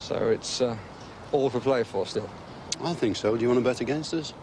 So it's all to play for still. I think so. Do you want to bet against us?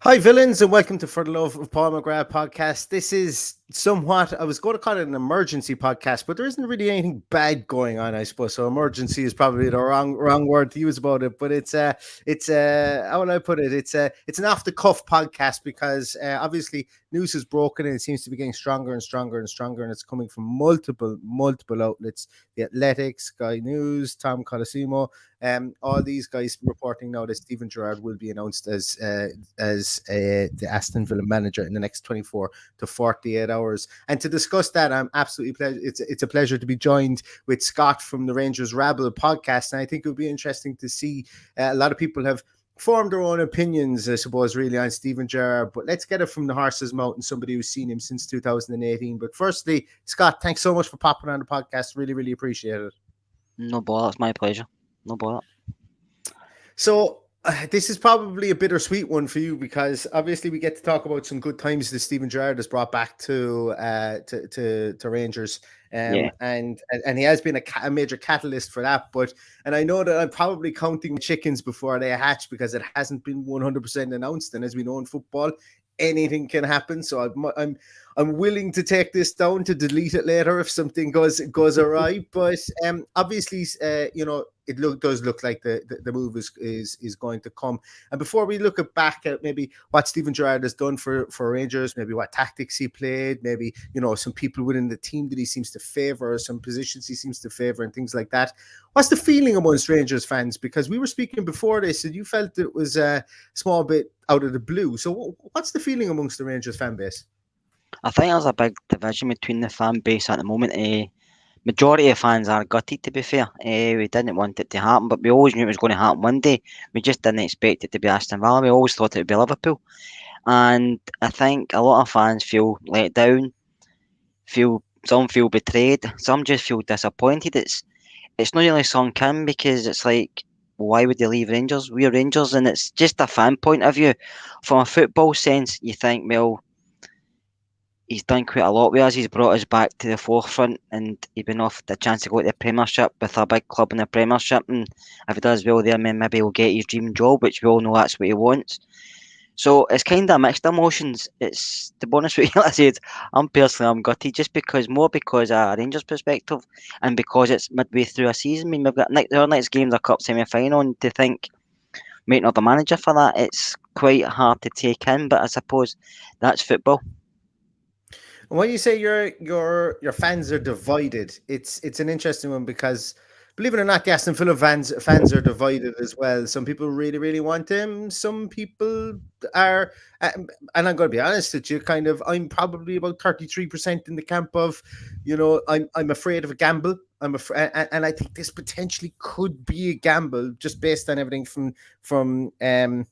Hi, villains, and welcome to For the Love of Paul McGrath podcast. This is somewhat, I was going to call it an emergency podcast, but there isn't really anything bad going on, I suppose. So emergency is probably the wrong word to use about it. But it's how would I put it? It's an off the cuff podcast because obviously news is broken and it seems to be getting stronger and stronger and stronger, and it's coming from multiple outlets: The Athletic, Sky News, Tom Colosimo. All these guys reporting now that Steven Gerrard will be announced as the Aston Villa manager in the next 24 to 48 hours. And to discuss that, I'm absolutely it's a pleasure to be joined with Scott from the Rangers Rabble podcast. And I think it would be interesting to see a lot of people have formed their own opinions, I suppose, really on Steven Gerrard. But let's get it from the horse's mouth and somebody who's seen him since 2018. But firstly, Scott, thanks so much for popping on the podcast. Really, really appreciate it. No bother, it's my pleasure. No bother. So this is probably a bittersweet one for you because obviously we get to talk about some good times that Steven Gerrard has brought back to Rangers, and he has been a major catalyst for that. And I know that I'm probably counting chickens before they hatch because it hasn't been 100% announced, and as we know in football, anything can happen. So I'm willing to take this down to delete it later if something goes awry. But obviously, it does look like the move is going to come. And before we look back at maybe what Steven Gerrard has done for Rangers, maybe what tactics he played, maybe some people within the team that he seems to favour, some positions he seems to favour, and things like that. What's the feeling amongst Rangers fans? Because we were speaking before this, and you felt it was a small bit out of the blue. So what's the feeling amongst the Rangers fan base? I think there's a big division between the fan base at the moment. Majority of fans are gutted, to be fair. We didn't want it to happen, but we always knew it was going to happen one day. We just didn't expect it to be Aston Villa. We always thought it would be Liverpool. And I think a lot of fans feel let down, some feel betrayed, some just feel disappointed. It's not really sunk in because it's like, why would they leave Rangers? We're Rangers, and it's just a fan point of view. From a football sense, you think, well, he's done quite a lot with us. He's brought us back to the forefront, and he's been offered the chance to go to the Premiership with a big club in the Premiership. And if he does well there, maybe he'll get his dream job, which we all know that's what he wants. So it's kind of mixed emotions. It's, to be honest with you, like I said, I'm gutted just because a Rangers perspective, and because it's midway through a season. I mean, we've got our next game's a cup semi-final, and to think making up the manager for that, it's quite hard to take in. But I suppose that's football. And when you say your fans are divided, it's an interesting one because, believe it or not, the Aston Villa fans are divided as well. Some people really, really want him. Some people are, and I'm going to be honest with you, I'm probably about 33% in the camp of, I'm afraid of a gamble. I'm afraid, and I think this potentially could be a gamble just based on everything from an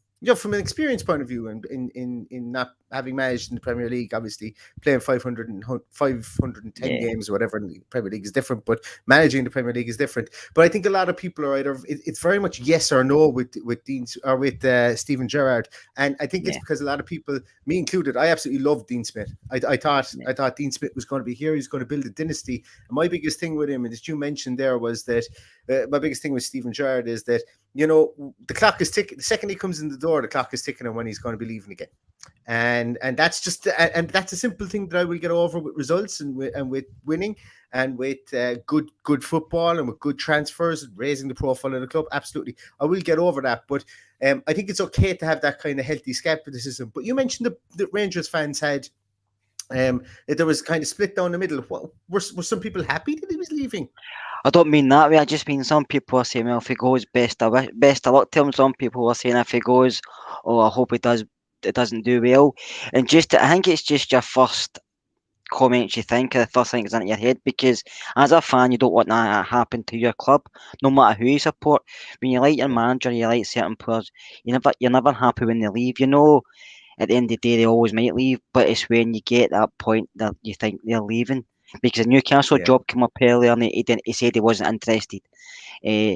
experience point of view, and in not having managed in the Premier League, obviously playing 510 games or whatever in the Premier League is different, but managing the Premier League is different. But I think a lot of people are either it's very much yes or no with Dean or with Steven Gerrard, and I think it's because a lot of people, me included, I absolutely loved Dean Smith. I thought Dean Smith was going to be here. He's going to build a dynasty. And my biggest thing with him, and as you mentioned there, was that my biggest thing with Steven Gerrard is that the clock is ticking. The second he comes in the door, the clock is ticking on when he's going to be leaving again. And that's just and that's a simple thing that I will get over with results and with winning and with good football and with good transfers and raising the profile of the club. Absolutely, I will get over that. But I think it's okay to have that kind of healthy skepticism. But you mentioned the Rangers fans had that there was kind of split down the middle. Were some people happy that he was leaving? I don't mean that way. I just mean some people are saying, well, if he goes, best of luck to him. Some people are saying if he goes, oh, I hope it doesn't do well. And I think it's just your first comment you think, the first thing that's in your head, because as a fan, you don't want that to happen to your club, no matter who you support. When you like your manager, you like certain players, you're never happy when they leave. at the end of the day, they always might leave, but it's when you get that point that you think they're leaving. Because the Newcastle Yeah. job came up earlier, and he said he wasn't interested. Uh,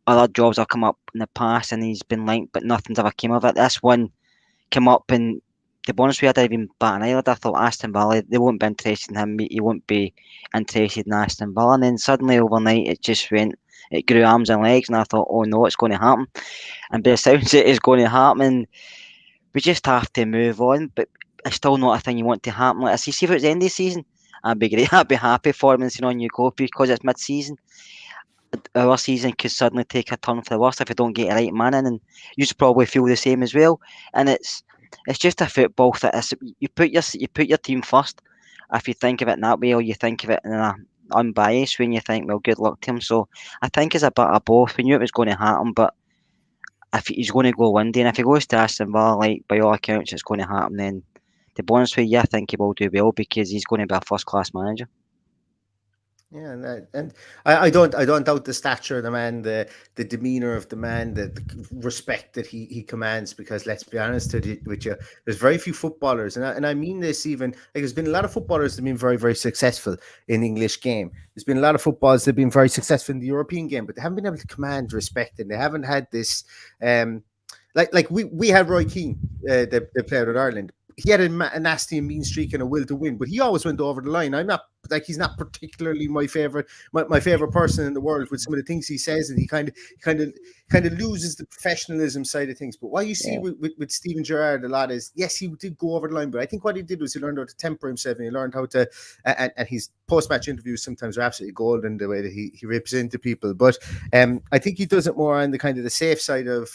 Other jobs have come up in the past, and he's been linked, but nothing's ever came of it. This one came up, and to be honest with you, I didn't even bat an eyelid. I thought Aston Villa, they won't be interested in him. He won't be interested in Aston Villa. And then suddenly overnight, it grew arms and legs, and I thought, oh no, it's going to happen. And by the sounds it is going to happen, and we just have to move on. But it's still not a thing you want to happen. Like I see if it was the end of the season, I'd be great. I'd be happy for him and saying on you go because it's mid-season. Our season could suddenly take a turn for the worse if we don't get a right man in, and you probably feel the same as well. And it's just a football thing. You put your team first. If you think of it in that way, or you think of it in a unbiased when you think, well, good luck to him. So I think it's a bit of both. We knew it was going to happen, but if he's going to go one day, and if he goes to Aston Villa, like by all accounts, it's going to happen, then to be honest with you, I think he will do well because he's going to be a first class manager. Yeah, and I don't doubt the stature of the man, the demeanor of the man, the respect that he commands. Because let's be honest with you, there's very few footballers, and I mean this even like there's been a lot of footballers that have been very very successful in the English game. There's been a lot of footballers that have been very successful in the European game, but they haven't been able to command respect, and they haven't had this. Like we had Roy Keane, that played with Ireland. He had a nasty and mean streak and a will to win, but he always went over the line. I'm not like he's not particularly my favorite person in the world with some of the things he says, and he kind of loses the professionalism side of things. But what you see with Steven Gerrard a lot is, yes, he did go over the line, but I think what he did was he learned how to temper himself, and he learned how to and his post-match interviews sometimes are absolutely golden the way that he represented people. But I think he does it more on the kind of the safe side of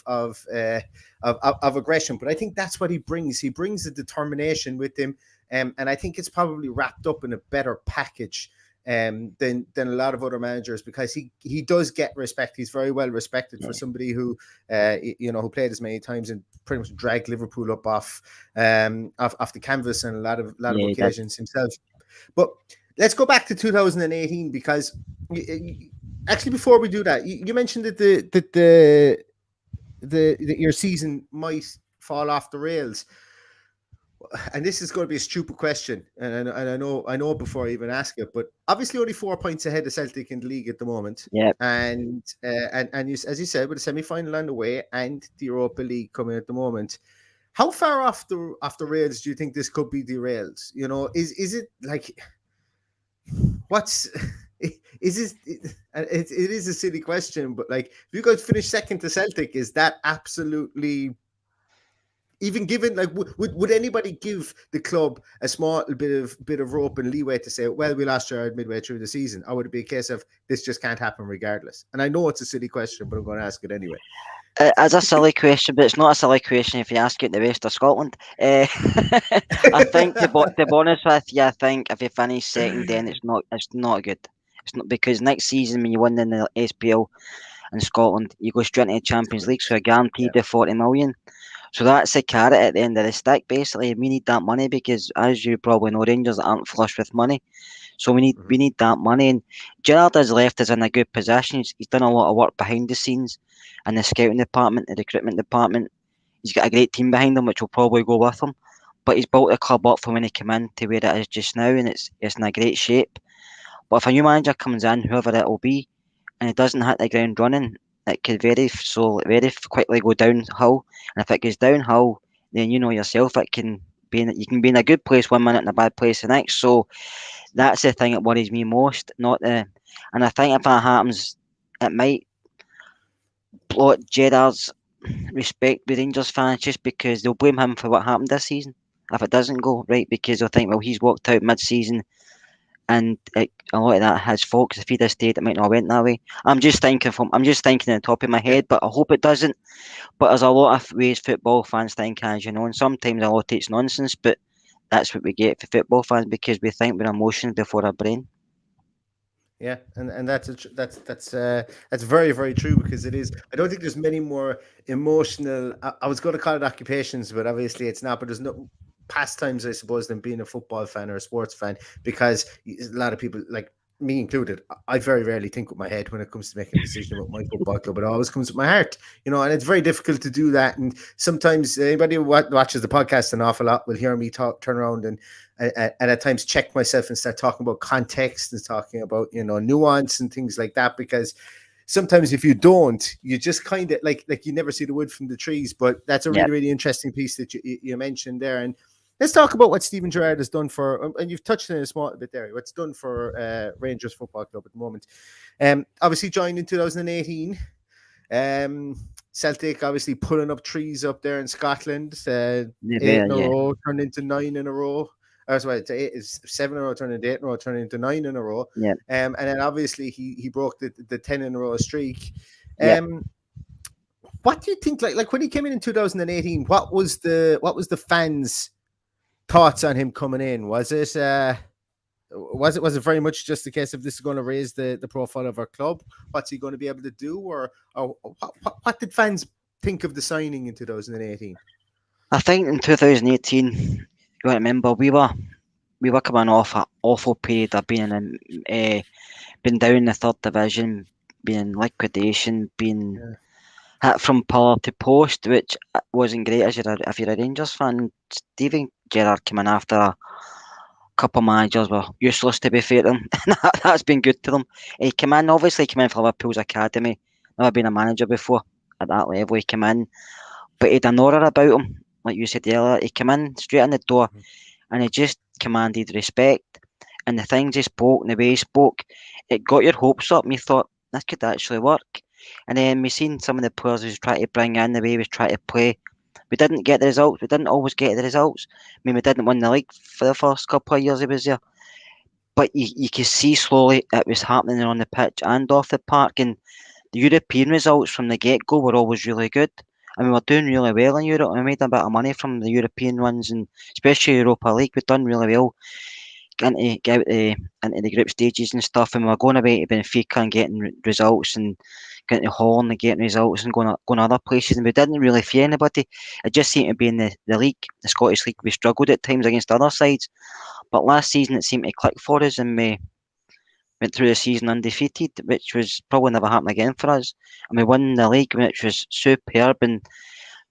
aggression. But I think that's what he brings. He brings the determination with him. And I think it's probably wrapped up in a better package than a lot of other managers, because he does get respect. He's very well respected for somebody who who played as many times and pretty much dragged Liverpool up off the canvas on a lot of occasions himself. But let's go back to 2018, because actually before we do that, you mentioned that your season might fall off the rails. And this is going to be a stupid question, and I know before I even ask it, but obviously only 4 points ahead of Celtic in the league at the moment. Yeah. And you, as you said, with the semi-final on the way and the Europa League coming at the moment, how far off the rails do you think this could be derailed? You know, is it like what's is it? It is a silly question, but like if you guys finish second to Celtic, is that absolutely? Even given, like, would anybody give the club a small bit of rope and leeway to say, well, we lost Gerrard midway through the season, or would it be a case of this just can't happen regardless? And I know it's a silly question, but I'm going to ask it anyway. It's a silly question, but it's not a silly question if you ask it the rest of Scotland. I think to be honest with you, I think if you finish second, then it's not good. It's not, because next season when you win in the SPL in Scotland, you go straight into the Champions League, so you're guaranteed the 40 million. So that's the carrot at the end of the stick, basically. We need that money because, as you probably know, Rangers aren't flush with money. So we need that money. And Gerrard has left us in a good position. He's done a lot of work behind the scenes in the scouting department, the recruitment department. He's got a great team behind him, which will probably go with him. But he's built the club up from when he came in to where it is just now, and it's in a great shape. But if a new manager comes in, whoever it will be, and he doesn't hit the ground running, it could very quickly go downhill. And if it goes downhill, then you know yourself, you can be in a good place 1 minute and a bad place the next. So that's the thing that worries me most. And I think if that happens, it might blot Gerrard's respect with Rangers fans, just because they'll blame him for what happened this season if it doesn't go right, because they'll think, well, he's walked out mid-season. And a lot of that has fault, because if he'd have stayed, it might not have went that way. I'm just thinking on the top of my head, but I hope it doesn't. But there's a lot of ways football fans think, as you know, and sometimes a lot it's nonsense, but that's what we get for football fans, because we think we're emotions before our brain. Yeah, and that's very very true, because it is. I don't think there's many more emotional. I was going to call it occupations, but obviously it's not. But there's no pastimes, I suppose, than being a football fan or a sports fan, because a lot of people, like me included, I very rarely think with my head when it comes to making a decision about my football club. It always comes with my heart, and it's very difficult to do that. And sometimes anybody who watches the podcast an awful lot will hear me turn around and at times check myself and start talking about context and talking about nuance and things like that, because sometimes if you don't, you just kind of like you never see the wood from the trees. But that's a really, really interesting piece that you mentioned there. And let's talk about what Steven Gerrard has done for, and you've touched on it a small bit there, what's done for Rangers Football Club at the moment. Obviously joined in 2018. Celtic obviously pulling up trees up there in Scotland. 8 in a row turned into 9 in a row. It's 7 in a row, turned into 8 in a row, turned into 9 in a row. Yeah. And then obviously he broke the 10 in a row streak. What do you think? Like when he came in 2018, what was the fans' thoughts on him coming in? Was it very much just a case of this is going to raise the profile of our club? What's he going to be able to do, or what did fans think of the signing in 2018? I think in 2018, you got to remember we were coming off an awful period of being down in the third division, being in liquidation, being hit from pillar to post, which wasn't great if you're a Rangers fan. Steven Gerrard came in after a couple of managers were useless, to be fair to him. That's been good to them. He came in for Liverpool's academy. Never been a manager before at that level. He came in, but he had an aura about him, like you said earlier. He came in straight in the door, and he just commanded respect. And the things he spoke and the way he spoke, it got your hopes up. And you thought, this could actually work. And then we seen some of the players he was trying to bring in, the way he was trying to play. We didn't get the results. We didn't always get the results. I mean, we didn't win the league for the first couple of years he was there. But you could see slowly it was happening on the pitch and off the park. And the European results from the get-go were always really good. I mean, we're doing really well in Europe. We made a bit of money from the European ones, and especially Europa League. We've done really well. Get out into the group stages and stuff, and we're going away to Benfica and getting results, and getting to Holland and getting results, and going other places, and we didn't really fear anybody. It just seemed to be in the league, the Scottish League. We struggled at times against other sides, but last season it seemed to click for us, and we went through the season undefeated, which was probably never happen again for us. And we won the league, which was superb, and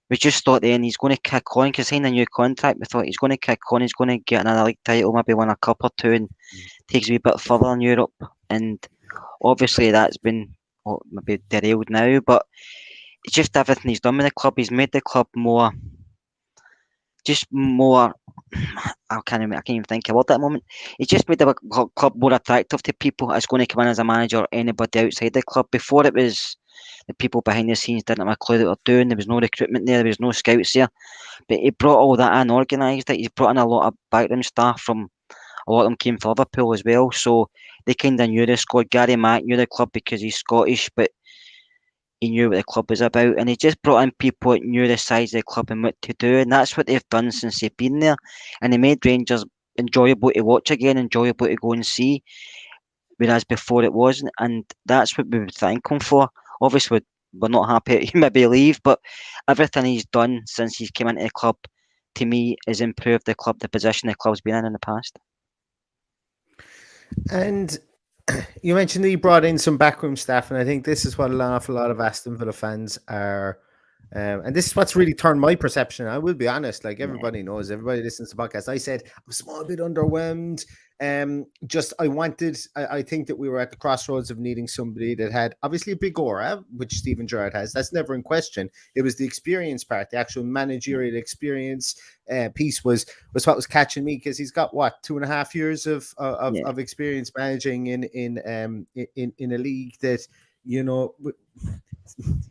we just thought then he's going to kick on because signing a new contract. We thought he's going to kick on, he's going to get another league title, maybe win a cup or two, and takes a wee bit further in Europe. And obviously that's been maybe derailed now, but it's just everything he's done with the club. He's made the club more. I can't even think of what at the moment. He's just made the club more attractive to people that's going to come in as a manager or anybody outside the club. Before it was the people behind the scenes didn't have a clue what they're doing. There was no recruitment there. There was no scouts there. But he brought all that in, organised it. He's brought in a lot of background staff from. A lot of them came from Liverpool as well, so they kind of knew the squad. Gary Mack knew the club because he's Scottish, but he knew what the club was about, and he just brought in people that knew the size of the club and what to do, and that's what they've done since they've been there. And they made Rangers enjoyable to watch again, enjoyable to go and see, whereas before it wasn't, and that's what we would thank him for. Obviously, we're not happy he maybe leave, but everything he's done since he's came into the club, to me, has improved the club, the position the club's been in the past. And you mentioned that you brought in some backroom staff, and I think this is what an awful lot of Aston Villa fans are. And this is what's really turned my perception. I will be honest, like everybody knows, everybody listens to podcasts. I said I'm a small bit underwhelmed. I think that we were at the crossroads of needing somebody that had obviously a big aura, which Steven Gerrard has. That's never in question. It was the experience part, the actual managerial experience piece was what was catching me, because he's got 2.5 years of experience managing in a league that,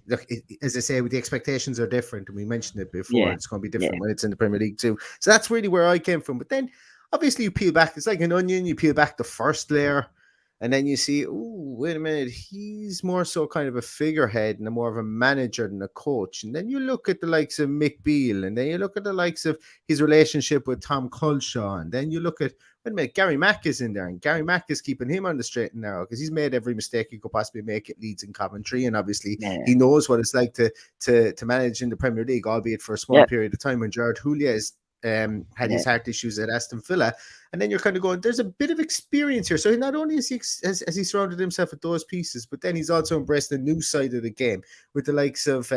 look, as I say, the expectations are different, and we mentioned it before. It's going to be different when it's in the Premier League too. So that's really where I came from. But then, obviously, you peel back. It's like an onion. You peel back the first layer, and then you see, oh, wait a minute, he's more so kind of a figurehead and more of a manager than a coach. And then you look at the likes of Beale, and then you look at the likes of his relationship with Tom Culshaw, and then you look at, wait a minute, Gary Mack is in there, and Gary Mack is keeping him on the straight and narrow because he's made every mistake he could possibly make at Leeds and Coventry, and obviously he knows what it's like to manage in the Premier League, albeit for a small period of time. When Gerard Houllier is had his heart issues at Aston Villa. And then you're kind of going, there's a bit of experience here. So not only has he surrounded himself with those pieces, but then he's also embraced the new side of the game with the likes of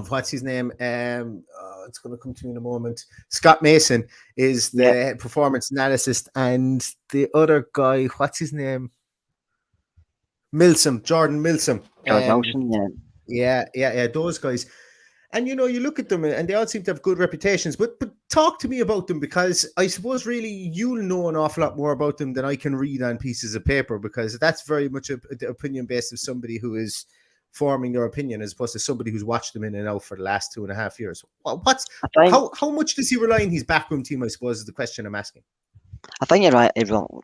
what's his name? It's going to come to me in a moment. Scott Mason is the performance analyst, and the other guy, what's his name? Jordan Milsom. Yeah, those guys. And you look at them and they all seem to have good reputations. But talk to me about them, because I suppose really you'll know an awful lot more about them than I can read on pieces of paper, because that's very much the opinion based of somebody who is forming their opinion as opposed to somebody who's watched them in and out for the last 2.5 years. How much does he rely on his backroom team, I suppose, is the question I'm asking. I think you're right.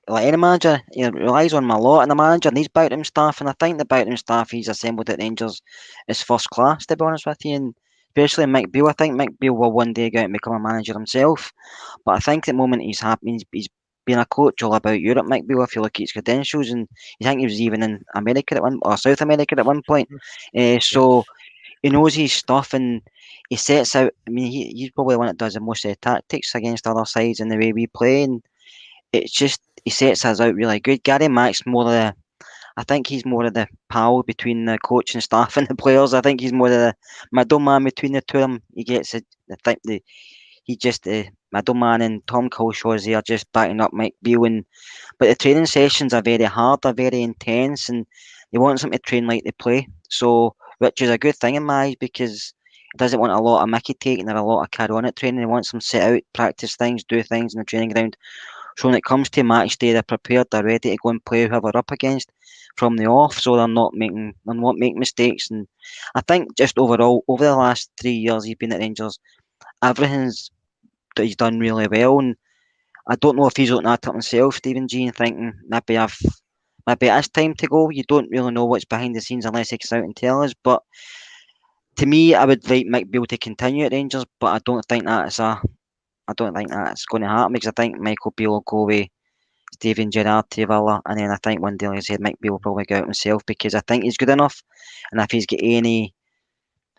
Like any manager, he relies on him a lot, and the manager and his backroom staff. And I think the backroom staff he's assembled at Rangers is first class, to be honest with you. And especially Mick Beale. I think Mick Beale will one day go out and become a manager himself. But I think at the moment he's happy. He's been a coach all about Europe, Mick Beale, if you look at his credentials. And I think he was even in America or South America at one point. So he knows his stuff, and he sets out. I mean, he's probably the one that does the most tactics against other sides in the way we play. And it's just he sets us out really good. Gary Mack's I think he's more of the pal between the coach and staff and the players. I think he's more of the middleman between the two of them. He gets it. I think he just the middleman, and Tom Culshaw is there just backing up Mike Beale. But the training sessions are very hard, they're very intense, and they want them to train like they play. So, which is a good thing in my eyes, because he doesn't want a lot of Mickey taking or a lot of carry on at training. He wants them sit out, practice things, do things in the training ground. So when it comes to match day, they're prepared, they're ready to go and play whoever up against from the off, so they're not making mistakes. And I think just overall, over the last 3 years he's been at Rangers, everything's that he's done really well. And I don't know if he's looking at it himself, Steven G, and thinking maybe it's time to go. You don't really know what's behind the scenes unless he comes out and tell us. But to me, I would like Mick Beale to continue at Rangers, but I don't think that's going to happen, because I think Michael Beale will go away, Steven Gerrard to Villa, and then I think one day, like I said, Mick Beale will probably go out himself, because I think he's good enough, and if he's got any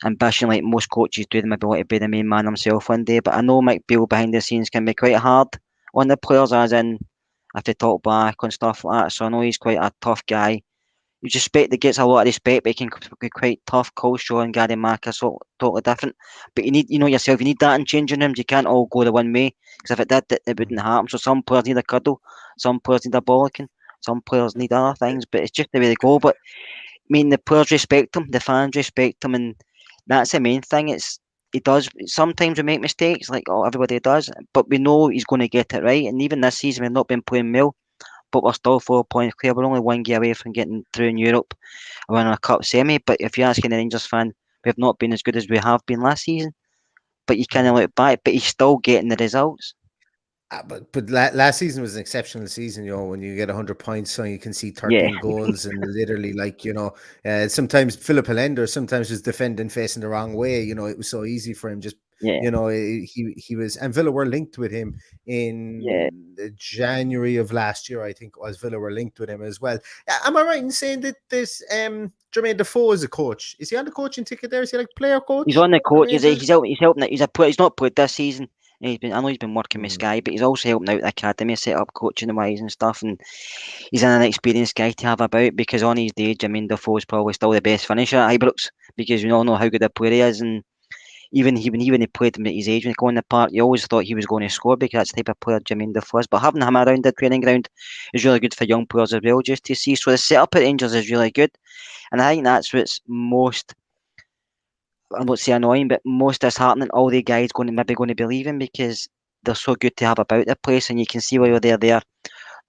ambition like most coaches do, they maybe want to be the main man himself one day. But I know Mick Beale behind the scenes can be quite hard on the players, as in if they talk back and stuff like that. So I know he's quite a tough guy. You just expect that gets a lot of respect, but he can be quite tough. Culshaw and Gary Mack are totally different. But you need, yourself, you need that in changing rooms. You can't all go the one way, because if it did, it wouldn't happen. So some players need a cuddle, some players need a bollocking, some players need other things. But it's just the way they go. But I mean, the players respect him, the fans respect him, and that's the main thing. He does sometimes we make mistakes, like everybody does, but we know he's going to get it right. And even this season, we've not been playing well, but we're still 4 points clear. We're only one game away from getting through in Europe, winning a cup semi. But if you're asking a Rangers fan, we've not been as good as we have been last season. But you kind of look back, but he's still getting the results. But last season was an exceptional season, when you get 100 points, so you can see 13 goals, and literally, sometimes Philip Hollander sometimes was defending facing the wrong way. It was so easy for him. Just he was, and Villa were linked with him in January of last year, I think. Was Villa were linked with him as well. Am I right in saying that this Jermaine Defoe is a coach? Is he on the coaching ticket there? Is he like player coach? He's on the coach. He's helping. He's not played this season. I know he's been working with Sky, but he's also helping out the academy, set up coaching wise and stuff. And he's an experienced guy to have about, because on his day, Jermaine Defoe is probably still the best finisher at Ibrox, because we all know how good a player he is. And even when he played him at his age, when he go in the park, you always thought he was going to score, because that's the type of player Jermaine Defoe is. But having him around the training ground is really good for young players as well, just to see. So the setup at Rangers is really good, and I think that's what's most, I won't say annoying, but most disheartening. All the guys going to be leaving, because they're so good to have about the place, and you can see while they're there,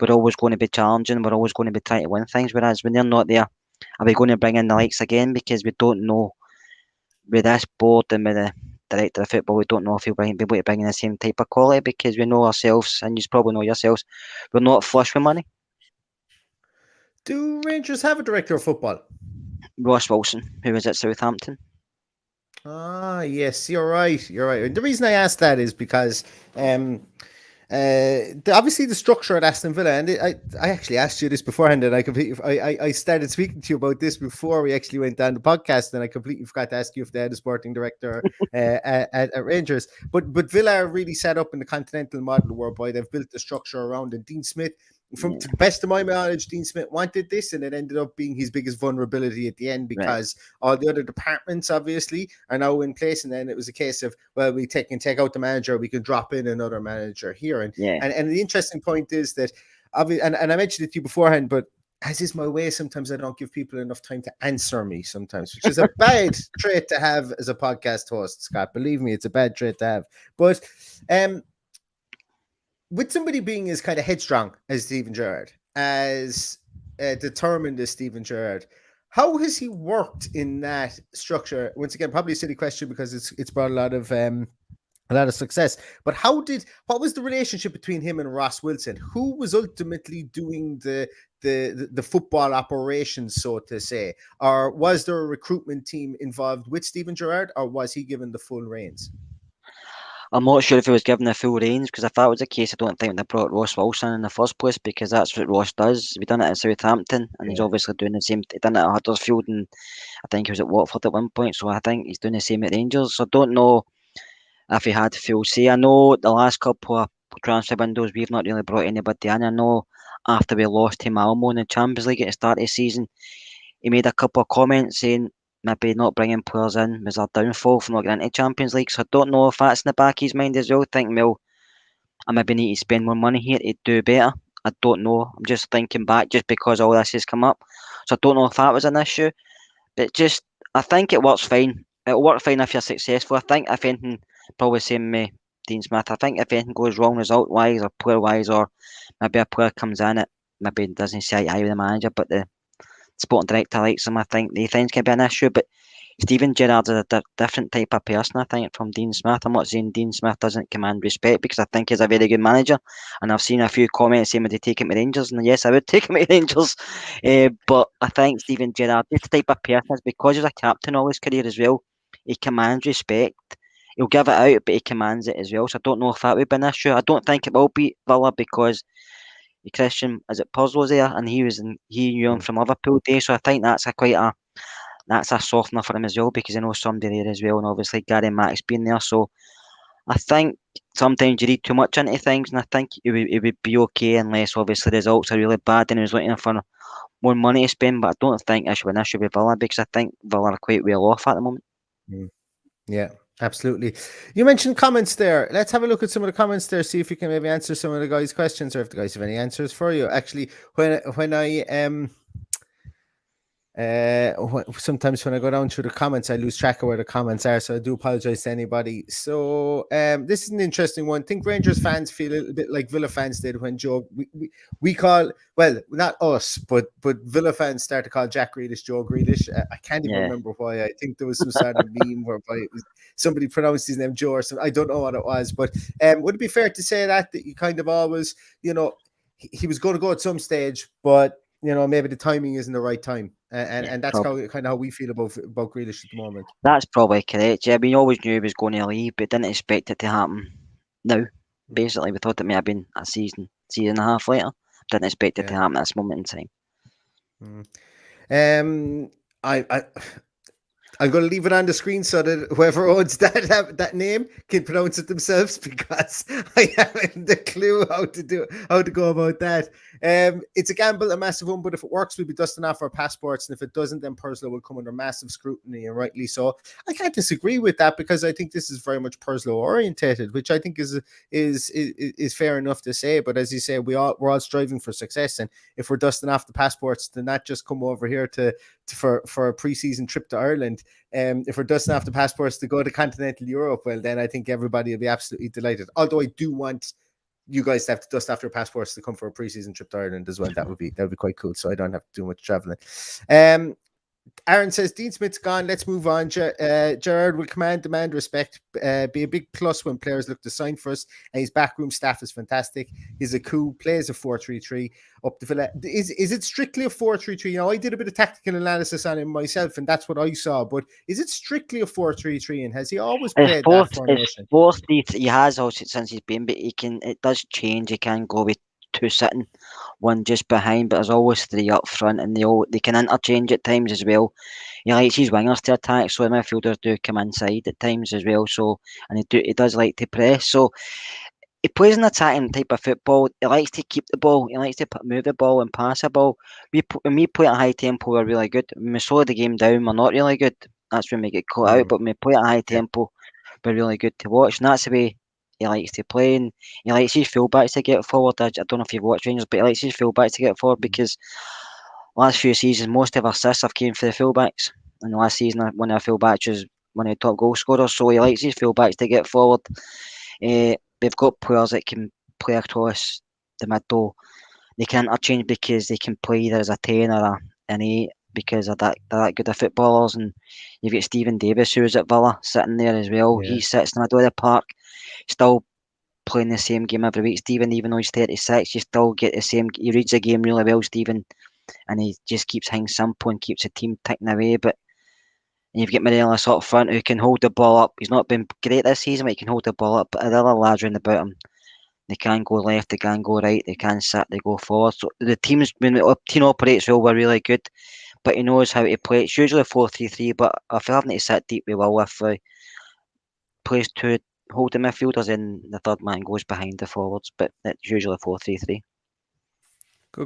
we're always going to be challenging, we're always going to be trying to win things. Whereas when they're not there, are we going to bring in the likes again? Because we don't know, with this board and with the director of football, we don't know if he'll be able to bring in the same type of quality, because we know ourselves, and you probably know yourselves, we're not flush with money. Do Rangers have a director of football? Ross Wilson, who was at Southampton. Ah, yes, you're right. The reason I asked that is because Obviously the structure at Aston Villa, and I actually asked you this beforehand, and I started speaking to you about this before we actually went down the podcast, and I completely forgot to ask you if they had a sporting director at Rangers. But Villa are really set up in the continental model whereby they've built the structure around, and Dean Smith, to the best of my knowledge, Dean Smith wanted this, and it ended up being his biggest vulnerability at the end because all the other departments obviously are now in place, and then it was a case of, well, we take out the manager, we can drop in another manager here, and the interesting point is that obviously, and I mentioned it to you beforehand, but as is my way, sometimes I don't give people enough time to answer me sometimes, which is a bad trait to have as a podcast host, Scott. Believe me, it's a bad trait to have. But with somebody being as kind of headstrong as Steven Gerrard, as determined as Steven Gerrard, how has he worked in that structure? Once again, probably a silly question because it's brought a lot of success. But what was the relationship between him and Ross Wilson? Who was ultimately doing the football operations, so to say? Or was there a recruitment team involved with Steven Gerrard, or was he given the full reins? I'm not sure if he was given the full range, because if that was the case, I don't think they brought Ross Wilson in the first place, because that's what Ross does. We done it at Southampton, and he's obviously doing the same. He done it at Huddersfield, and I think he was at Watford at one point. So I think he's doing the same at Rangers. So I don't know if he had full say. I know the last couple of transfer windows we've not really brought anybody in. I know after we lost to Malmo in the Champions League at the start of the season, he made a couple of comments saying maybe not bringing players in was our downfall for not getting into Champions League. So I don't know if that's in the back of his mind as well. Thinking, well, I maybe need to spend more money here to do better. I don't know. I'm just thinking back just because all this has come up. So I don't know if that was an issue. But I think it works fine. It'll work fine if you're successful. I think if anything, probably same with Dean Smith, I think if anything goes wrong result-wise or player-wise, or maybe a player comes in, it maybe doesn't say eye with the manager, but the sporting director likes him, I think the things can be an issue. But Steven Gerrard is a different type of person, I think, from Dean Smith. I'm not saying Dean Smith doesn't command respect, because I think he's a very good manager, and I've seen a few comments saying would he take him to Rangers, and yes, I would take him to Rangers. But I think Steven Gerrard is the type of person, because he's a captain all his career as well, he commands respect. He'll give it out, but he commands it as well. So I don't know if that would be an issue. I don't think it will be Villa, because Christian, is it Puzzle there, and he knew him from Liverpool days. So I think that's a softener for him as well, because he knows somebody there as well, and obviously Gary Mack's been there. So I think sometimes you read too much into things, and I think it would be okay unless obviously the results are really bad and he was looking for more money to spend. But I don't think it should be an issue with Villa, because I think Villa are quite well off at the moment. Yeah, absolutely. You mentioned comments there. Let's have a look at some of the comments there, see if you can maybe answer some of the guys' questions, or if the guys have any answers for you. Actually, when I sometimes when I go down through the comments, I lose track of where the comments are, so I do apologize to anybody. So this is an interesting one. I think Rangers fans feel a little bit like Villa fans did when we call, well, not us, but Villa fans start to call Jack Grealish Joe Grealish. I can't even remember why. I think there was some sort of meme whereby somebody pronounced his name Joe or something. I don't know what it was, but would it be fair to say that you kind of always, he was going to go at some stage, but maybe the timing isn't the right time, and that's how we feel about Grealish at the moment. That's probably correct. Yeah, we always knew he was going to leave, but didn't expect it to happen now. Basically, we thought it may have been a season and a half later. Didn't expect it to happen at this moment in time. I'm going to leave it on the screen so that whoever owns that name can pronounce it themselves, because I haven't the clue how to go about that. It's a gamble, a massive one, but if it works, we'll be dusting off our passports, and if it doesn't, then Purslow will come under massive scrutiny, and rightly so. I can't disagree with that, because I think this is very much Purslow orientated, which I think is fair enough to say. But as you say, we're all striving for success, and if we're dusting off the passports to not just come over here for a pre-season trip to Ireland, if we're dusting off the passports to go to continental Europe, well, then I think everybody will be absolutely delighted. Although I do want you guys to have to dust off your passports to come for a pre-season trip to Ireland as well. That would be quite cool, so I don't have to do much traveling. Aaron says Dean Smith's gone. Let's move on. Gerrard will demand respect, be a big plus when players look to sign for us. And his backroom staff is fantastic. He's a cool, plays a 4-3-3 up the Villa. Is it strictly a 4-3-3? You know, I did a bit of tactical analysis on him myself, and that's what I saw. But is it strictly a 4-3-3? And has he always played that formation? It's 4-3-3. He has also since he's been, but it does change. He can go with two sitting, one just behind, but there's always three up front, and they can interchange at times as well. He likes his wingers to attack, so the midfielders do come inside at times as well. So, and he does like to press. So he plays an attacking type of football. He likes to keep the ball. He likes to move the ball and pass the ball. When we play at a high tempo, we're really good. When we slow the game down, we're not really good. That's when we get caught out. But when we play at a high tempo, we're really good to watch. And that's the way he likes to play. And he likes his fullbacks to get forward. I don't know if you've watched Rangers, but he likes his fullbacks to get forward because last few seasons, most of our assists have came for the fullbacks. And last season, one of our fullbacks was one of the top goal scorers. So he likes his fullbacks to get forward. We've got players that can play across the middle. They can interchange because they can play either as a 10 or an 8 because they're that good at footballers. And you've got Stephen Davis, who's at Villa, sitting there as well. Yeah. He sits in the middle of the park, still playing the same game every week. Stephen, even though he's 36, you still get the same. He reads the game really well, Stephen, and he just keeps things simple and keeps the team ticking away. But you've got Morelos up front who can hold the ball up. He's not been great this season, but he can hold the ball up. But the other lads round about him, they can go left, they can go right, they can sit, they go forward. So the teams, when the team operates well, we're really good. But he knows how to play. It's usually a 4-3-3, but if you're having to sit deep, we will. If we plays two holding midfielders, then the third man goes behind the forwards. But it's usually a 4-3-3.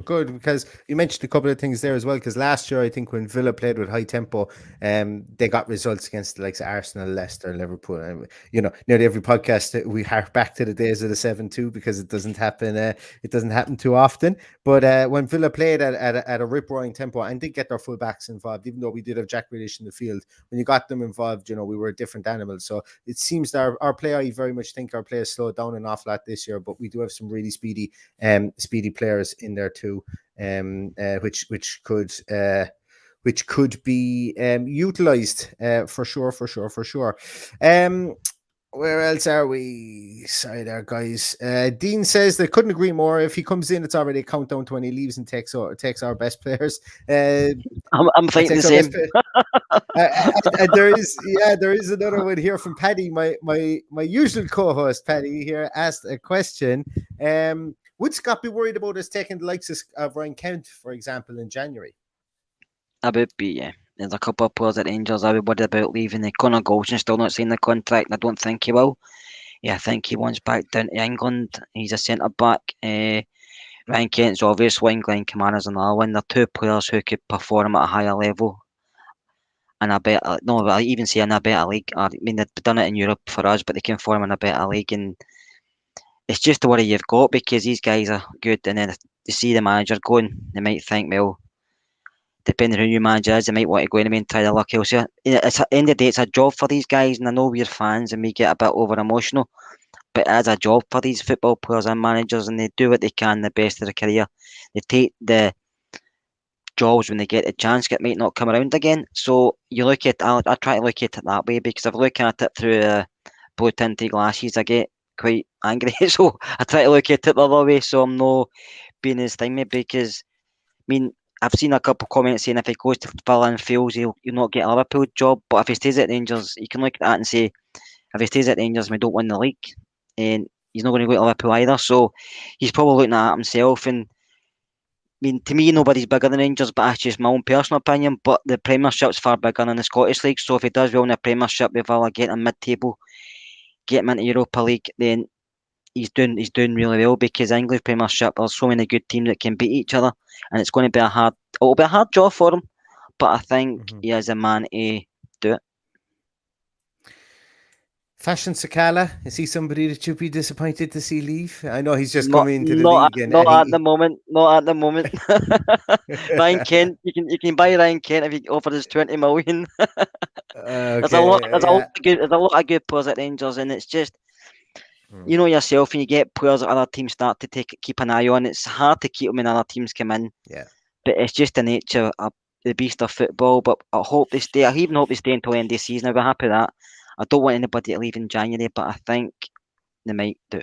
Good, because you mentioned a couple of things there as well. Because last year, I think when Villa played with high tempo, they got results against the likes of Arsenal, Leicester, Liverpool, and nearly every podcast we hark back to the days of the 7-2 because it doesn't happen. It doesn't happen too often. But when Villa played at a rip-roaring tempo and did get their full backs involved, even though we did have Jack Grealish in the field, when you got them involved, we were a different animal. So it seems that our play, I very much think our play has slowed down an awful lot this year, but we do have some really speedy players in there too, which could be utilized for sure. Where else are we? Sorry there, guys. Dean says they couldn't agree more. If he comes in, it's already a countdown to when he leaves and takes our best players. I'm thinking the same. And there is another one here from Paddy, my usual co-host. Paddy here asked a question. Would Scott be worried about us taking the likes of Ryan Kent, for example, in January? I would be, yeah. There's a couple of players at Rangers I would worry about leaving. Conor Golson's still not signing the contract. I don't think he will. Yeah, I think he wants back down to England. He's a centre back. Ryan Kent's obviously, and Glenn Kamara's another one. They're two players who could perform at a higher level. And I even say in a better league. I mean, they've done it in Europe for us, but they can perform in a better league. And it's just the worry you've got because these guys are good. And then if they see the manager going, they might think, well, depending on who your manager is, they might want to go in and try their luck elsewhere. It's at the end of the day, it's a job for these guys, and I know we're fans and we get a bit over emotional, but it is a job for these football players and managers, and they do what they can the best of their career. They take the jobs when they get a chance that might not come around again. So you look at, I try to look at it that way because if I look at it through blue tinted glasses, I get quite angry. So I try to look at it the other way, so I'm not being as thingy because, I mean, I've seen a couple of comments saying if he goes to Villa and fails, he'll not get a Liverpool job. But if he stays at Rangers, you can look at that and say, if he stays at Rangers, we don't win the league, and he's not going to go to Liverpool either. So he's probably looking at himself. And I mean, to me, nobody's bigger than Rangers, but that's just my own personal opinion. But the Premiership's far bigger than the Scottish League. So if he does well in the Premiership with Villa, get him mid-table, get him into Europa League, then he's doing really well because English Premiership, there's so many good teams that can beat each other, and it'll be a hard job for him, but I think he is a man to do it. Fashion Sakala, is he somebody that you'd be disappointed to see leave? I know he's just come into the league. Not at the moment. Ryan Kent, you can buy Ryan Kent if he offers us 20 million. There's a lot of good players at Rangers, and it's just, you know yourself, when you get players that other teams start to keep an eye on, it's hard to keep them when other teams come in. Yeah. But it's just the nature of the beast of football. But I hope they stay. I even hope they stay until the end of the season. I'll be happy with that. I don't want anybody to leave in January, but I think they might do.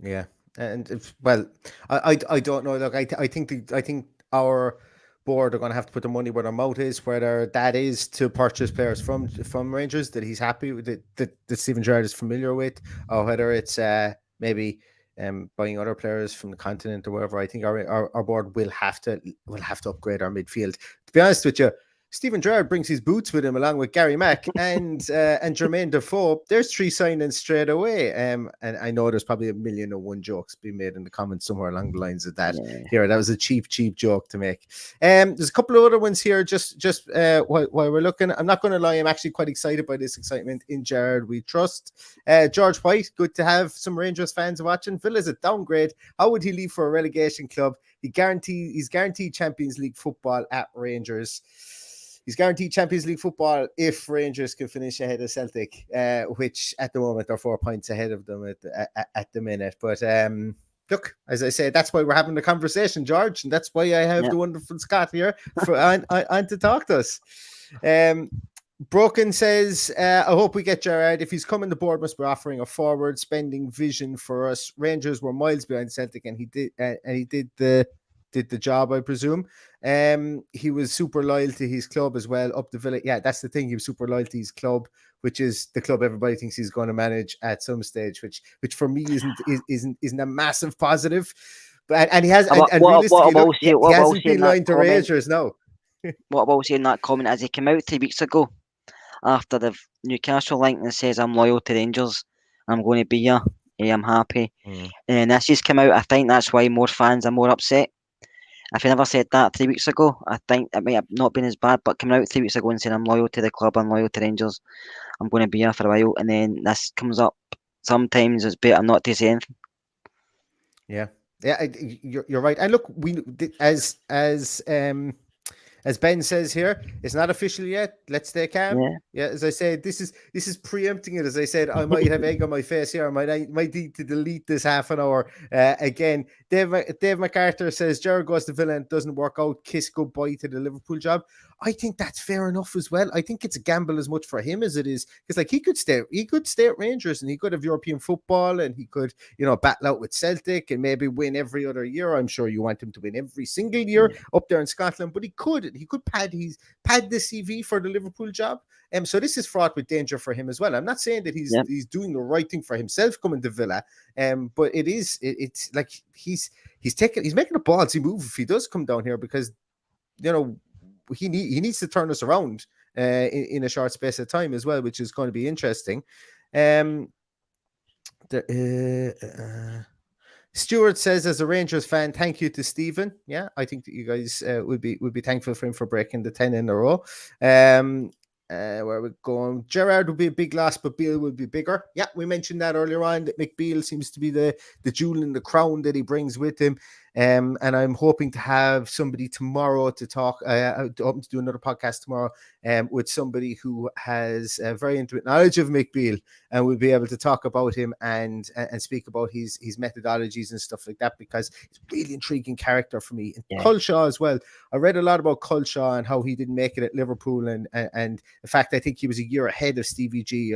Yeah, and well, I don't know. Look, I think our board are going to have to put the money where their mouth is. Whether that is to purchase players from Rangers that he's happy with, that Steven Gerrard is familiar with, or whether it's maybe buying other players from the continent or wherever. I think our board will have to upgrade our midfield. To be honest with you, Steven Gerrard brings his boots with him along with Gary Mack and Jermaine Defoe. There's 3 signings straight away. And I know there's probably 1,000,001 jokes being made in the comments somewhere along the lines of that. Yeah. Here, that was a cheap joke to make. There's a couple of other ones here. Just while we're looking, I'm not going to lie, I'm actually quite excited by this excitement in Gerrard. We trust George White. Good to have some Rangers fans watching. Villa's a downgrade. How would he leave for a relegation club? He's guaranteed Champions League football at Rangers. He's guaranteed Champions League football if Rangers can finish ahead of Celtic, which at the moment are 4 points ahead of them at the minute. But look, as I say, that's why we're having the conversation, George, and that's why I have the wonderful Scott here and to talk to us. Broken says, I hope we get Gerrard. If he's coming, the board must be offering a forward spending vision for us. Rangers were miles behind Celtic, and he did the job, I presume. He was super loyal to his club as well, up the Villa. Yeah, that's the thing. He was super loyal to his club, which is the club everybody thinks he's going to manage at some stage, which for me isn't a massive positive. But and he has realistically he hasn't been lying to Rangers now. What about saying that comment as he came out 3 weeks ago after the Newcastle link and says, I'm loyal to Rangers, I'm going to be here, I'm happy. And this just come out. I think that's why more fans are more upset. If he never said that 3 weeks ago, I think it might have not been as bad, but coming out 3 weeks ago and saying, I'm loyal to the club, I'm loyal to Rangers, I'm going to be here for a while, and then this comes up, sometimes it's better not to say anything. Yeah, you're right. And look, we as Ben says here, it's not official yet. Let's stay calm. Yeah, as I said, this is preempting it. As I said, I might have egg on my face here. I might need to delete this half an hour again. Dave MacArthur says Gerrard goes to Villa and doesn't work out. Kiss goodbye to the Liverpool job. I think that's fair enough as well. I think it's a gamble as much for him as it is, because like he could stay at Rangers and he could have European football and he could, battle out with Celtic and maybe win every other year. I'm sure you want him to win every single year up there in Scotland, but he could pad the CV for the Liverpool job. So this is fraught with danger for him as well. I'm not saying that he's doing the right thing for himself coming to Villa, but it's like he's making a ballsy move if he does come down here, because he needs to turn us around in a short space of time as well, which is going to be interesting. Stuart says, as a Rangers fan, thank you to Stephen. Yeah, I think that you guys would be thankful for him for breaking the 10 in a row. Where are we going? Gerrard would be a big loss, but Beale would be bigger. Yeah, we mentioned that earlier on, that McBeal seems to be the jewel in the crown that he brings with him. And I'm hoping to have somebody tomorrow to talk. I'm hoping to do another podcast tomorrow with somebody who has a very intimate knowledge of McBeal, and we'll be able to talk about him and speak about his methodologies and stuff like that, because it's a really intriguing character for me. And Culshaw as well. I read a lot about Culshaw and how he didn't make it at Liverpool, and in fact, I think he was a year ahead of Stevie G.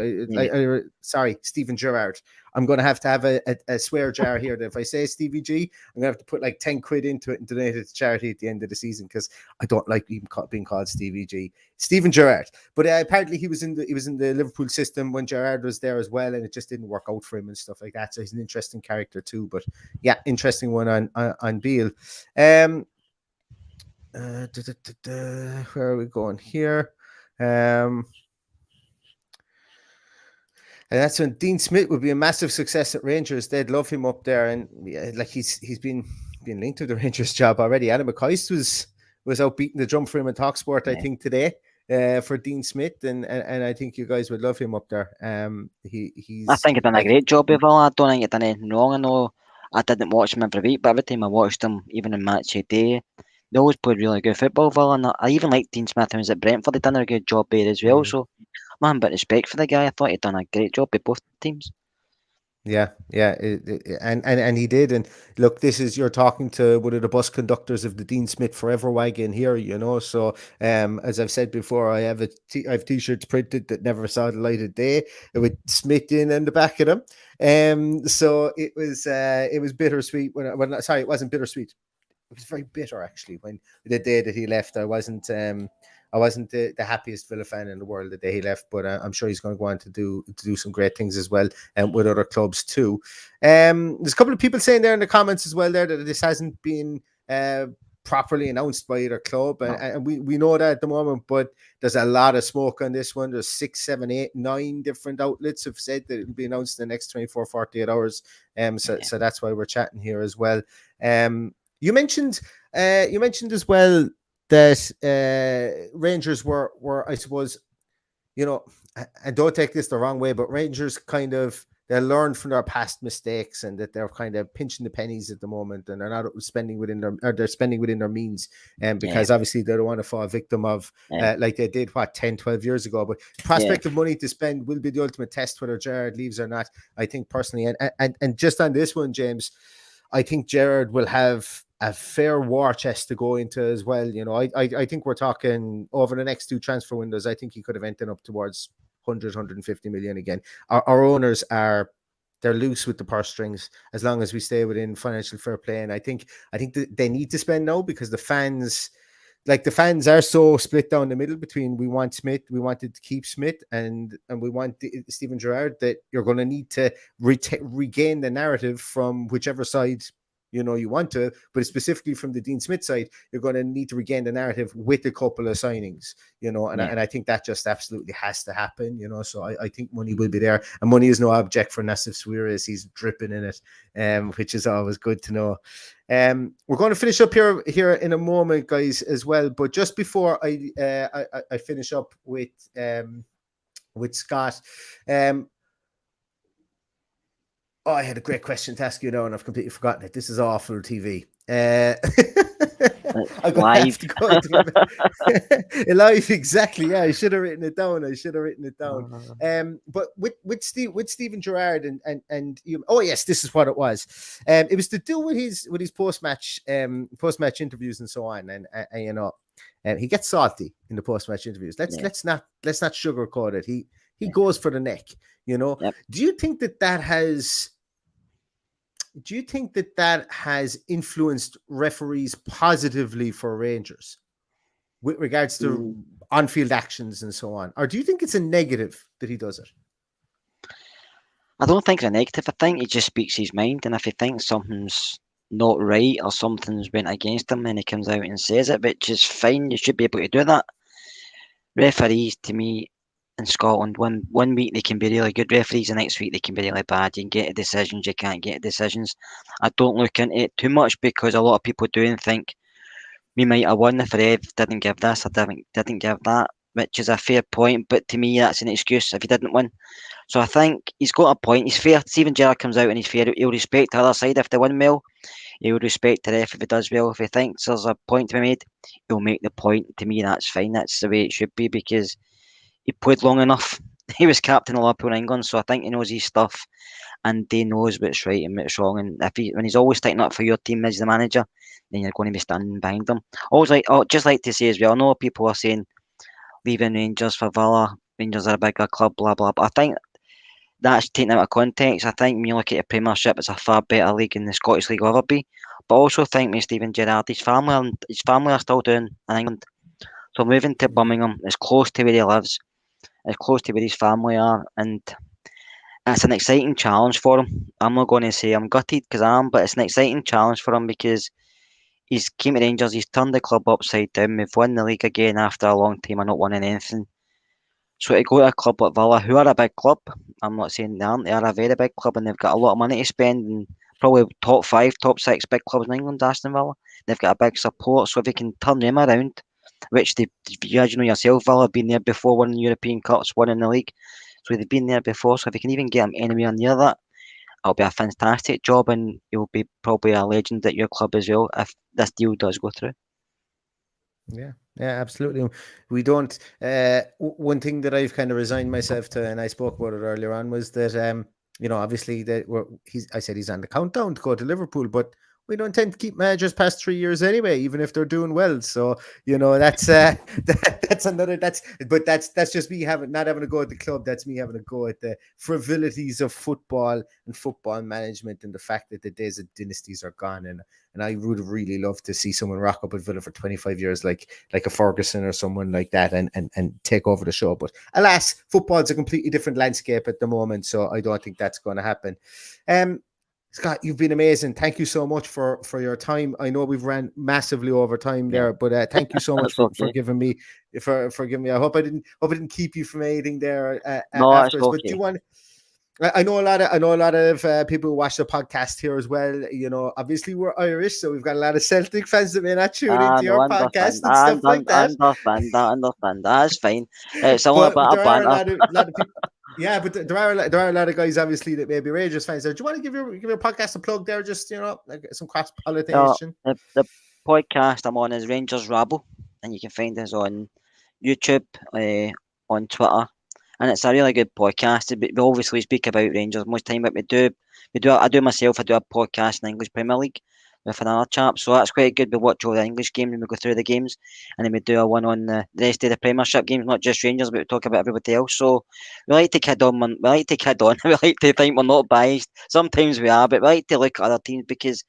Steven Gerrard. I'm going to have a swear jar here that if I say Stevie G, I'm going to have to put like 10 quid into it and donate it to charity at the end of the season, because I don't like even being called Stevie G. Steven Gerrard. But apparently he was in the Liverpool system when Gerrard was there as well, and it just didn't work out for him and stuff like that. So he's an interesting character too. But yeah, interesting one on Beale. Where are we going here? And that's when Dean Smith would be a massive success at Rangers. They'd love him up there, and like he's been linked to the Rangers job already. Adam McCoist was out beating the drum for him in TalkSport, I think, today for Dean Smith, and I think you guys would love him up there. I think he's done a great job with Villa. I don't think he's done anything wrong. I know I didn't watch him every week, but every time I watched him, even in match of day, they always played really good football, Villa. And I even like Dean Smith when he was at Brentford. He done a good job there as well. So, man, but respect for the guy. I thought he'd done a great job with both teams. Yeah, and he did. And look, you're talking to one of the bus conductors of the Dean Smith Forever wagon here, So, as I've said before, I have t-shirts printed that never saw the light of day with Smith in the back of them. So it was bittersweet sorry, it wasn't bittersweet. It was very bitter actually when the day that he left. I wasn't the happiest Villa fan in the world the day he left, but I'm sure he's going to go on to do some great things as well, and with other clubs too. There's a couple of people saying there in the comments as well there that this hasn't been properly announced by either club, and we know that at the moment, but there's a lot of smoke on this one. There's 6, 7, 8, 9 different outlets have said that it'll be announced in the next 24, 48 hours. So that's why we're chatting here as well. You mentioned as well that Rangers were, I suppose, and don't take this the wrong way, but Rangers they learned from their past mistakes, and that they're kind of pinching the pennies at the moment, and they're not spending within their means, because obviously they don't want to fall victim of like they did 10, 12 years ago. But prospect of money to spend will be the ultimate test whether Gerrard leaves or not, I think personally. And just on this one, James, I think Gerrard will have a fair war chest to go into as well. I think we're talking over the next 2 transfer windows. I think he could have ended up towards 100, 150 million again. Our owners they're loose with the purse strings as long as we stay within financial fair play. And I think that they need to spend now, because the fans are so split down the middle between we wanted to keep Smith, and we want Steven Gerrard, that you're going to need to regain the narrative from whichever side you want to, but specifically from the Dean Smith side, you're going to need to regain the narrative with a couple of signings, and I think that just absolutely has to happen, so I think money will be there, and money is no object for Nassif Suarez. He's dripping in it, which is always good to know. We're going to finish up here in a moment, guys, as well, but just before I finish up with Scott, I had a great question to ask you now, and I've completely forgotten it. This is awful TV. I'm going to have to go into live. Exactly. Yeah, I should have written it down. But with Steven Gerrard and oh yes, this is what it was. It was to do with his post match interviews and so on, and he gets salty in the post match interviews. Let's not sugarcoat it. He goes for the neck. Yep. Do you think that has influenced referees positively for Rangers with regards to on-field actions and so on? Or do you think it's a negative that he does it? I don't think it's a negative. I think he just speaks his mind, and if he thinks something's not right or something's went against him, then he comes out and says it, which is fine. You should be able to do that. Referees, to me, in Scotland, one week they can be really good referees, the next week they can be really bad. You can get decisions, you can't get decisions. I don't look into it too much, because a lot of people do and think we might have won if the ref didn't give this or didn't give that, which is a fair point, but to me that's an excuse if he didn't win. So I think he's got a point. He's fair. Steven Gerrard comes out and he's fair. He'll respect the other side if they win well. He'll respect the ref if he does well. If he thinks there's a point to be made, he'll make the point. To me, that's fine. That's the way it should be, because he played long enough. He was captain of Liverpool in England, so I think he knows his stuff, and he knows what's right and what's wrong. And when he's always sticking up for your team as the manager, then you're going to be standing behind him. Just like to say as well, I know people are saying leaving Rangers for Villa, Rangers are a bigger club, blah blah. But I think that's taken out of context. I think when you look at the Premiership, it's a far better league than the Scottish League will ever be. But I also think with Steven Gerrard, his family are still doing in England. So moving to Birmingham, it's close to where he lives, it's close to where his family are, and it's an exciting challenge for him. I'm not going to say I'm gutted, because I am, but it's an exciting challenge for him, because he's came to Rangers, he's turned the club upside down. We've won the league again after a long time of not winning anything. So to go to a club like Villa, who are a big club, I'm not saying they aren't, they are a very big club, and they've got a lot of money to spend, and probably top 5, top 6 big clubs in England, Aston Villa. They've got a big support, so if they can turn them around, which as you know yourself, Villa have been there before, winning European Cups, winning the league. So they've been there before, so if you can even get them anywhere near that, it'll be a fantastic job, and you'll be probably a legend at your club as well if this deal does go through. Yeah, absolutely. We don't. One thing that I've kind of resigned myself to, and I spoke about it earlier on, was that Obviously I said he's on the countdown to go to Liverpool, but we don't tend to keep managers past 3 years anyway, even if they're doing well. So that's that's just me not having a go at the club. That's me having a go at the frivolities of football and football management, and the fact that the days of dynasties are gone. And I would have really loved to see someone rock up at Villa for 25 years, like a Ferguson or someone like that, and take over the show. But alas, football's a completely different landscape at the moment, so I don't think that's going to happen. Scott, you've been amazing. Thank you so much for your time. I know we've ran massively over time there, but thank you so much for giving me for giving me. I hope I didn't keep you from anything there No, afterwards. it's okay. But do you want? I know a lot of people who watch the podcast here as well. Obviously we're Irish, so we've got a lot of Celtic fans that may not tune into your podcast and stuff like that. Understand that. That's fine. It's only a bit of banter. A lot of people. Yeah, but there are a lot of guys obviously that may be Rangers fans. Do you want to give your podcast a plug there? Just like some cross pollination. The podcast I'm on is Rangers Rabble, and you can find us on YouTube, on Twitter, and it's a really good podcast. We obviously speak about Rangers most time, but I do a podcast in the English Premier League with another chap, so that's quite good. We watch all the English games and we go through the games, and then we do a one on the rest of the Premiership games, not just Rangers, but we talk about everybody else. So we like to kid on. We like to think we're not biased. Sometimes we are, but we like to look at other teams, because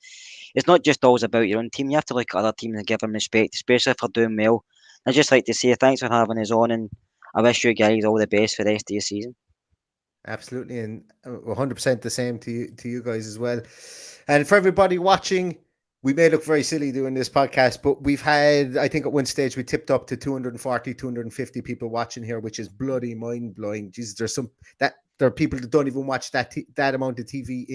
it's not just always about your own team. You have to look at other teams and give them respect, especially if they're doing well. I just like to say thanks for having us on, and I wish you guys all the best for the rest of your season. Absolutely, and 100% the same to you guys as well. And for everybody watching, we may look very silly doing this podcast, but we've had, I think at one stage we tipped up to 240, 250 people watching here, which is bloody mind-blowing. Jesus, there are people that don't even watch that amount of TV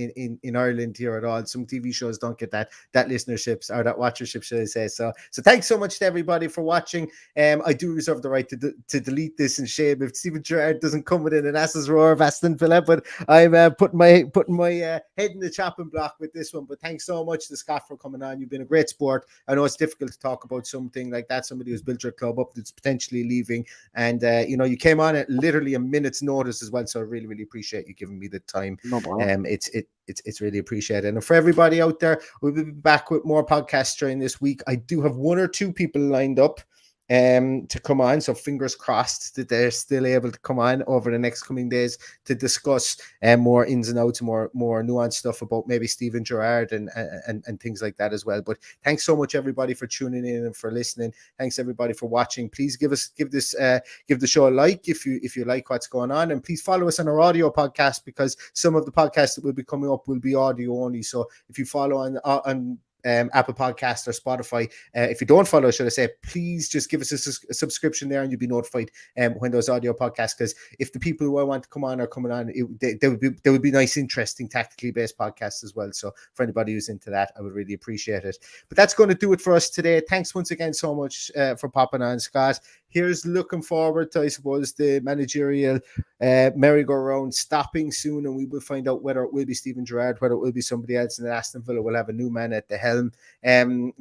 in Ireland here at all. Some TV shows don't get that listenership or that watchership, should I say. So thanks so much to everybody for watching. I do reserve the right to delete this in shame if Steven Gerrard doesn't come within an ass's roar of Aston Villa, but I'm putting my head in the chopping block with this one. But thanks so much to Scott for coming on. You've been a great sport. I know it's difficult to talk about something like that, somebody who's built your club up that's potentially leaving, and you came on at literally a minute's notice as well, so I really appreciate you giving me the time. No problem. It's really appreciated. And for everybody out there, we'll be back with more podcasts during this week. I do have one or two people lined up to come on, so fingers crossed that they're still able to come on over the next coming days to discuss more ins and outs, more nuanced stuff about maybe Steven Gerrard and things like that as well. But thanks so much everybody for tuning in and for listening. Thanks everybody for watching. Please give the show a like if you like what's going on, and please follow us on our audio podcast, because some of the podcasts that will be coming up will be audio only. So if you follow on Apple Podcasts or Spotify, if you don't follow, should I say, please just give us a subscription there, and you'll be notified when those audio podcasts, because if the people who I want to come on are coming on, they would be nice, interesting, tactically based podcasts as well. So for anybody who's into that, I would really appreciate it. But that's going to do it for us today. Thanks once again so much for popping on, Scott. Here's looking forward to, I suppose, the managerial merry-go-round stopping soon, and we will find out whether it will be Steven Gerrard, whether it will be somebody else, and Aston Villa will have a new man at the helm.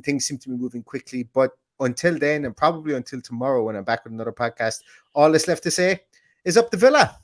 Things seem to be moving quickly, but until then, and probably until tomorrow when I'm back with another podcast, all that's left to say is up the Villa.